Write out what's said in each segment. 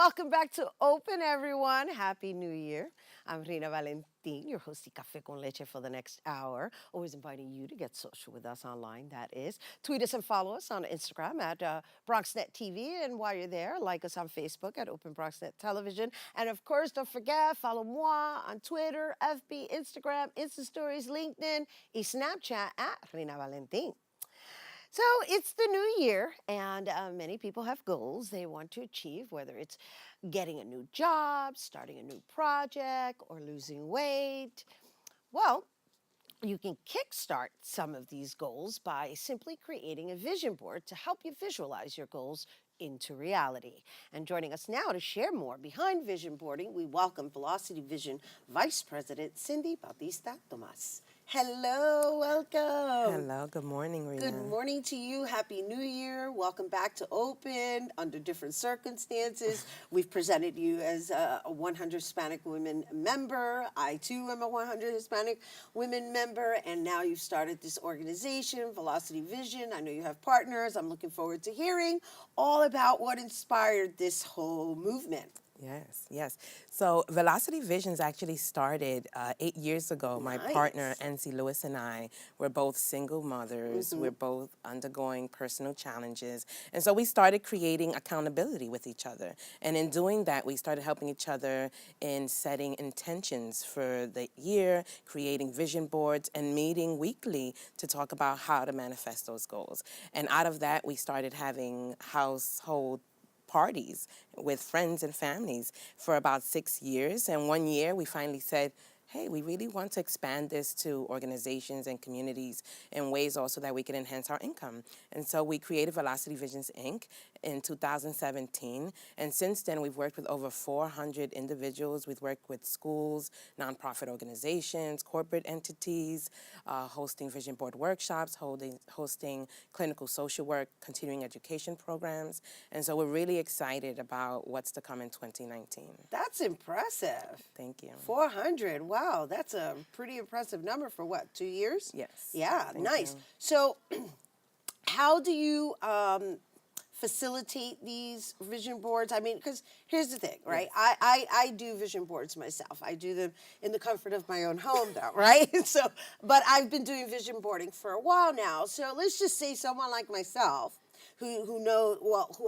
Welcome back to Open, everyone. Happy New Year. I'm Rhina Valentin, your host of Café con Leche for the next hour. Always inviting you to get social with us online, that is. Tweet us and follow us on Instagram at BronxNet TV. And while you're there, like us on Facebook at Open BronxNet Television. And of course, don't forget, follow moi on Twitter, FB, Instagram, Insta Stories, LinkedIn, and Snapchat at Rhina Valentin. So it's the new year, and many people have goals they want to achieve, whether it's getting a new job, starting a new project, or losing weight. Well, you can kickstart some of these goals by simply creating a vision board to help you visualize your goals into reality. And joining us now to share more behind vision boarding, we welcome Velocity Vision Vice President Cindy Bautista-Thomas. Hello, welcome. Hello, good morning, Rhina. Good morning to you. Happy New Year. Welcome back to Open under different circumstances. We've presented you as a 100 Hispanic Women member. I, too, am a 100 Hispanic Women member. And now you've started this organization, Velocity Vision. I know you have partners. I'm looking forward to hearing all about what inspired this whole movement. Yes. So Velocity Visions actually started 8 years ago. My partner, NC Lewis, and I were both single mothers. We're both undergoing personal challenges. And so we started creating accountability with each other. And in doing that, we started helping each other in setting intentions for the year, creating vision boards, and meeting weekly to talk about how to manifest those goals. And out of that, we started having household parties with friends and families for about 6 years. And 1 year we finally said, hey, we really want to expand this to organizations and communities in ways also that we can enhance our income. And so we created Velocity Visions, Inc. in 2017. And since then, we've worked with over 400 individuals. We've worked with schools, nonprofit organizations, corporate entities, hosting vision board workshops, hosting clinical social work, continuing education programs. And so we're really excited about what's to come in 2019. That's impressive. Thank you. 400. Wow, that's a pretty impressive number for what, 2 years? Yes. Yeah, Thank nice. you. So how do you facilitate these vision boards? I mean, because here's the thing, right? Yes. I do vision boards myself. I do them in the comfort of my own home, though, right? But I've been doing vision boarding for a while now. So let's just say someone like myself who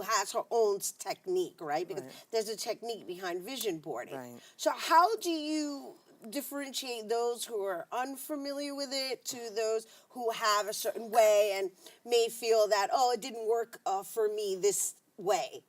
has her own technique, right? Because there's a technique behind vision boarding. Right. So how do you differentiate those who are unfamiliar with it to those who have a certain way and may feel that, oh, it didn't work for me this way?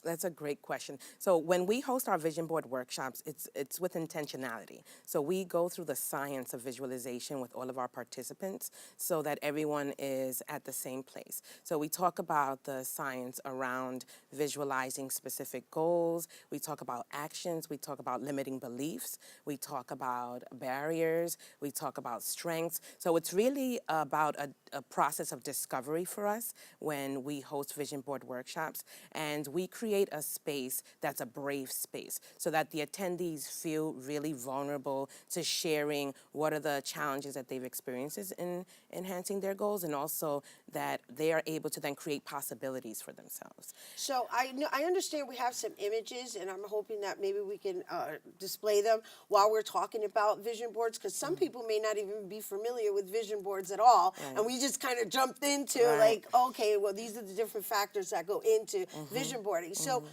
That's a great question. So when we host our vision board workshops, it's with intentionality. So we go through the science of visualization with all of our participants so that everyone is at the same place. So we talk about the science around visualizing specific goals. We talk about actions. We talk about limiting beliefs. We talk about barriers. We talk about strengths. So it's really about a process of discovery for us when we host vision board workshops. And we create a space that's a brave space so that the attendees feel really vulnerable to sharing what are the challenges that they've experienced in enhancing their goals, and also that they are able to then create possibilities for themselves. So I understand we have some images, and I'm hoping that maybe we can display them while we're talking about vision boards, because some people may not even be familiar with vision boards at all, and we just kind of jumped into like, okay, well, these are the different factors that go into vision boarding. So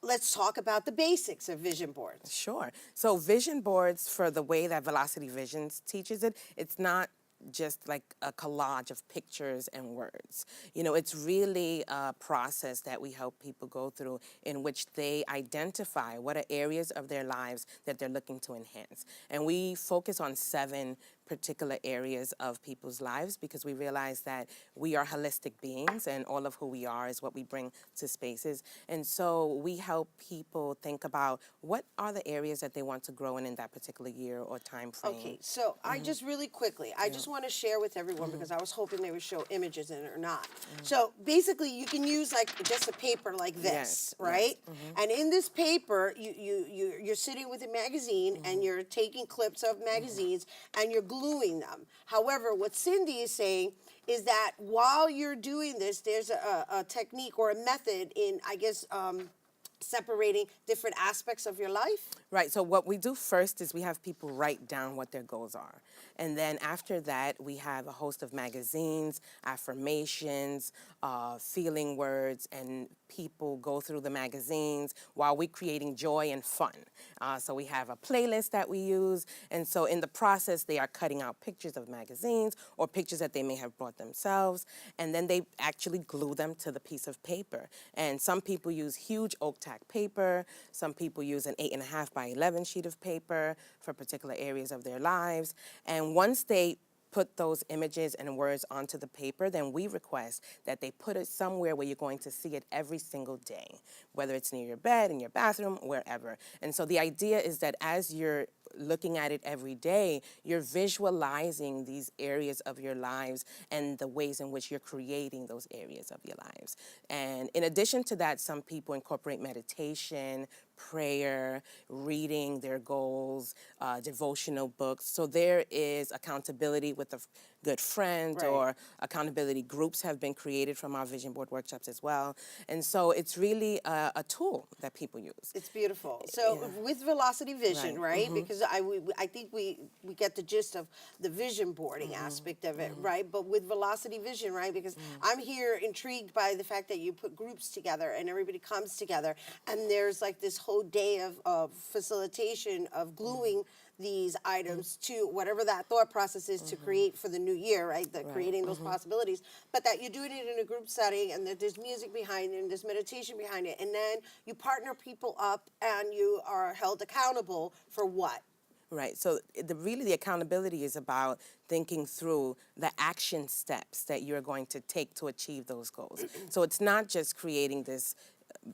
let's talk about the basics of vision boards. Sure. So vision boards, for the way that Velocity Visions teaches it, it's not just like a collage of pictures and words. You know, it's really a process that we help people go through in which they identify what are areas of their lives that they're looking to enhance. And we focus on 7 particular areas of people's lives because we realize that we are holistic beings and all of who we are is what we bring to spaces. And so we help people think about what are the areas that they want to grow in that particular year or time frame. Okay, so I just really quickly, I just want to share with everyone because I was hoping they would show images in it or not. So basically you can use like just a paper like this, right? And in this paper, you're sitting with a magazine and you're taking clips of magazines and you're gluing them. However, what Cindy is saying is that while you're doing this, there's a technique or a method in, I guess, separating different aspects of your life? Right. So what we do first is we have people write down what their goals are. And then after that, we have a host of magazines, affirmations, feeling words, and people go through the magazines while we're creating joy and fun. So we have a playlist that we use. And so in the process, they are cutting out pictures of magazines or pictures that they may have brought themselves. And then they actually glue them to the piece of paper. And some people use huge oak tack paper. Some people use an 8.5 by 11 sheet of paper for particular areas of their lives. And once they put those images and words onto the paper, then we request that they put it somewhere where you're going to see it every single day, whether it's near your bed, in your bathroom, wherever. And so the idea is that as you're looking at it every day, you're visualizing these areas of your lives and the ways in which you're creating those areas of your lives. And in addition to that, some people incorporate meditation, prayer, reading their goals, devotional books. So there is accountability with a good friend, Right. or accountability groups have been created from our vision board workshops as well. And so it's really a tool that people use. It's beautiful. So with Velocity Vision, right? Because I think we get the gist of the vision boarding aspect of it, right? But with Velocity Vision, right? Because I'm here intrigued by the fact that you put groups together and everybody comes together, and there's like this whole day of facilitation of gluing these items to whatever that thought process is to create for the new year, right? Creating those possibilities, but that you're doing it in a group setting, and that there's music behind it, and there's meditation behind it, and then you partner people up, and you are held accountable for what? Right. So the accountability is about thinking through the action steps that you're going to take to achieve those goals. So it's not just creating this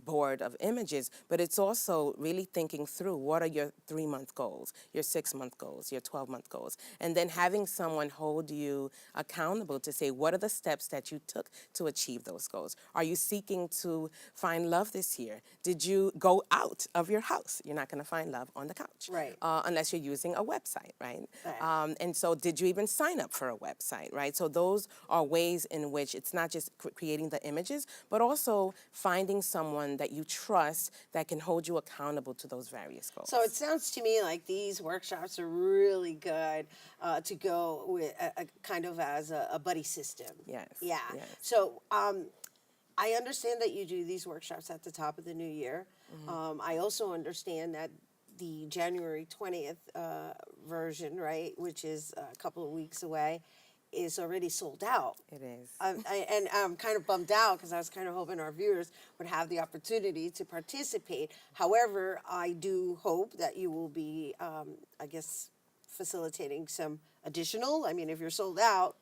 board of images, but it's also really thinking through what are your 3-month goals, your 6-month goals, your 12-month goals, and then having someone hold you accountable to say, what are the steps that you took to achieve those goals? Are you seeking to find love this year? Did you go out of your house? You're not going to find love on the couch, Right. Unless you're using a website, right? Right. And so did you even sign up for a website, right? So those are ways in which it's not just creating the images, but also finding someone that you trust that can hold you accountable to those various goals. So it sounds to me like these workshops are really good to go with a kind of as a buddy system. Yes. Yeah. Yes. So I understand that you do these workshops at the top of the new year. I also understand that the January 20th version, right, which is a couple of weeks away, is already sold out. It is. And I'm kind of bummed out because I was kind of hoping our viewers would have the opportunity to participate. However, I do hope that you will be, I guess, facilitating some additional. I mean, if you're sold out.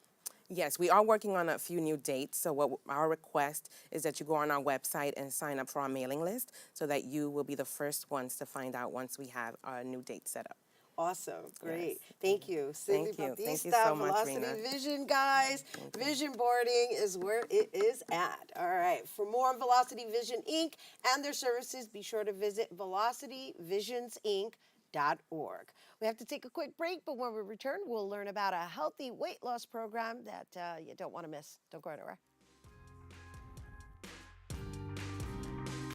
Yes, we are working on a few new dates. So what our request is that you go on our website and sign up for our mailing list so that you will be the first ones to find out once we have our new date set up. Awesome. Great. Yes. Thank you. Cindy Thank you. Bautista, Thank you so much, Velocity Rhina. Vision, guys. Vision boarding is where it is at. All right. For more on Velocity Vision Inc. and their services, be sure to visit velocityvisionsinc.org. We have to take a quick break, but when we return, we'll learn about a healthy weight loss program that you don't want to miss. Don't go anywhere.